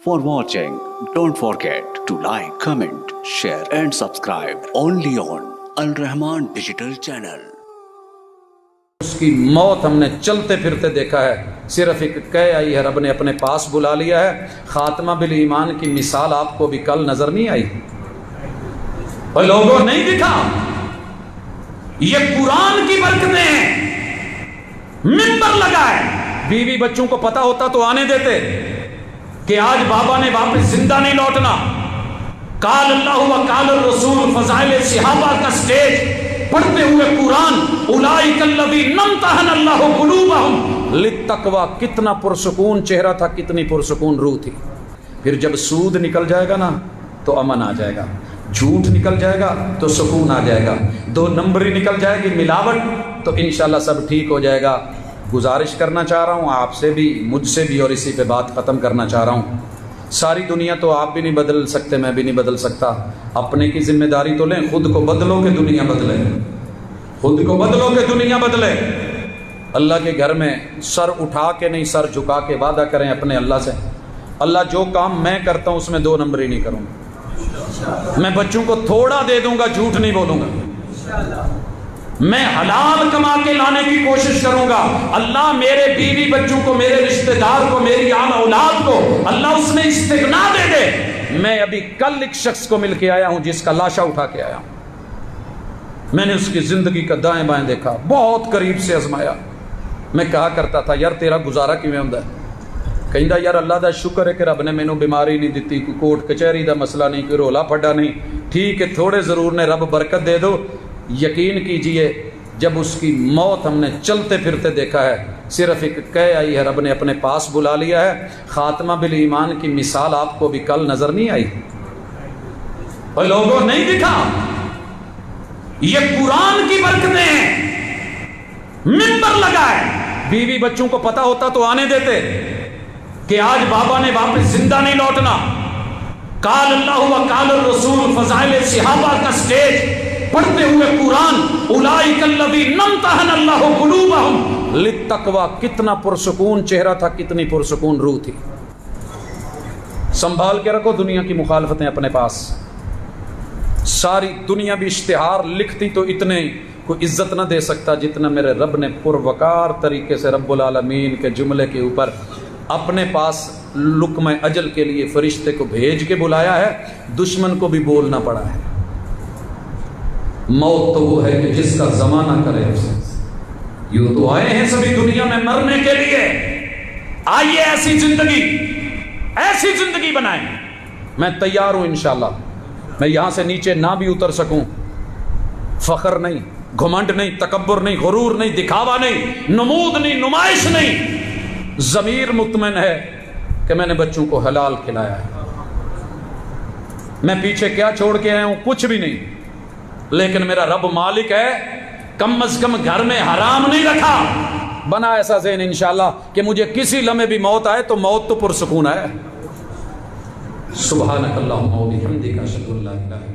For watching, don't forget to like, comment, share and subscribe only on Al Rahman Digital Channel. उसकी मौत हमने चलते फिरते देखा है, सिर्फ एक कह आई है, रब ने अपने पास बुला लिया है। खात्मा बिल ईमान की मिसाल आपको भी कल नजर नहीं आई? और लोगों नहीं दिखा? ये कुरान की बरकतें हैं। मिंबर लगा है, बीवी बच्चों को पता होता तो आने देते कि आज बाबा ने वापस जिंदा नहीं लौटना। काल अल्लाह व काल रसूल फज़ाइल सहाबा का स्टेज पढ़ते हुए कुरान, उलाइकल्लज़ीना इम्तहन अल्लाहु कुलूबहुम लित्तक़वा, कितना पुरसुकून चेहरा था, कितनी पुरसुकून रूह थी। फिर जब सूद निकल जाएगा ना तो अमन आ जाएगा, झूठ निकल जाएगा तो सुकून आ जाएगा, दो नंबरी निकल जाएगी मिलावट, तो इंशाल्लाह सब ठीक हो जाएगा। गुजारिश करना चाह रहा हूँ आपसे भी, मुझसे भी, और इसी पे बात ख़त्म करना चाह रहा हूँ। सारी दुनिया तो आप भी नहीं बदल सकते, मैं भी नहीं बदल सकता। अपने की जिम्मेदारी तो लें, खुद को बदलो कि दुनिया बदले, खुद को बदलो कि दुनिया बदले। अल्लाह के घर में सर उठा के नहीं, सर झुका के वादा करें अपने अल्लाह से, अल्लाह जो काम मैं करता हूँ उसमें दो नंबरी नहीं करूँगा, मैं बच्चों को थोड़ा दे दूंगा, झूठ नहीं बोलूँगा, मैं हलाल कमा के लाने की कोशिश करूंगा। अल्लाह मेरे बीवी बच्चों को, मेरे रिश्तेदार को, मेरी आल औलाद को अल्लाह उसमें इस्तिगना दे दे। मैं अभी कल एक शख्स को मिल के आया हूं जिसका लाशा उठा के आया हूं। मैंने उसकी जिंदगी का दाएं बाएं देखा, बहुत करीब से आजमाया। मैं कहा करता था यार तेरा गुजारा किवें हुंदा है? कहंदा यार अल्लाह दा शुक्र है कि रब ने मैनू बीमारी नहीं दी, कोई कोर्ट कचहरी का मसला नहीं, कोई रोला फड्डा नहीं, ठीक है थोड़े जरूर ने, रब बरकत दे दो। यकीन कीजिए जब उसकी मौत हमने चलते फिरते देखा है, सिर्फ एक कह आई है, रब ने अपने पास बुला लिया है। खात्मा बिल ईमान की मिसाल आपको भी कल नजर नहीं आई? और लोगों नहीं दिखा? ये कुरान की बरकतें हैं। मिंबर लगा है, बीवी बच्चों को पता होता तो आने देते कि आज बाबा ने वापस जिंदा नहीं लौटना। काल अल्लाह व काल रसूल फज़ाइल सहाबा का स्टेज पढ़ते हुए कुरान, उलाइकल्लज़ीना इम्तहन अल्लाहु कुलूबहुम लित्तक़वा, कितना पुरसुकून चेहरा था, कितनी पुरसुकून रूह थी। संभाल के रखो दुनिया की मुखालफतें अपने पास। सारी दुनिया भी इश्तिहार लिखती तो इतने को इज्जत न दे सकता जितना मेरे रब ने पुरवकार तरीके से रब्बुल आलमीन के जुमले के ऊपर अपने पास लुक्म अजल के लिए फरिश्ते को भेज के बुलाया है। दुश्मन को भी बोलना पड़ा है। मौत तो वो है कि जिसका जमाना करे उसे। यूं तो आए हैं सभी दुनिया में मरने के लिए, आइए ऐसी जिंदगी बनाएं। मैं तैयार हूं इंशाल्लाह। मैं यहां से नीचे ना भी उतर सकूं, फख्र नहीं, घमंड नहीं, तकब्बुर नहीं, गुरूर नहीं, दिखावा नहीं, नमूद नहीं, नुमाइश नहीं। ज़मीर मुतमइन है कि मैंने बच्चों को हलाल खिलाया है। मैं पीछे क्या छोड़ के आया हूं? कुछ भी नहीं, लेकिन मेरा रब मालिक है, कम अज कम घर में हराम नहीं रखा। बना ऐसा ज़हन इंशाल्लाह कि मुझे किसी लम्हे भी मौत आए तो मौत तो पुरसुकून है। सुब्हानकल्लाहुम्मा व बिहम्दिका अशहदु अन ला इलाहा इल्ला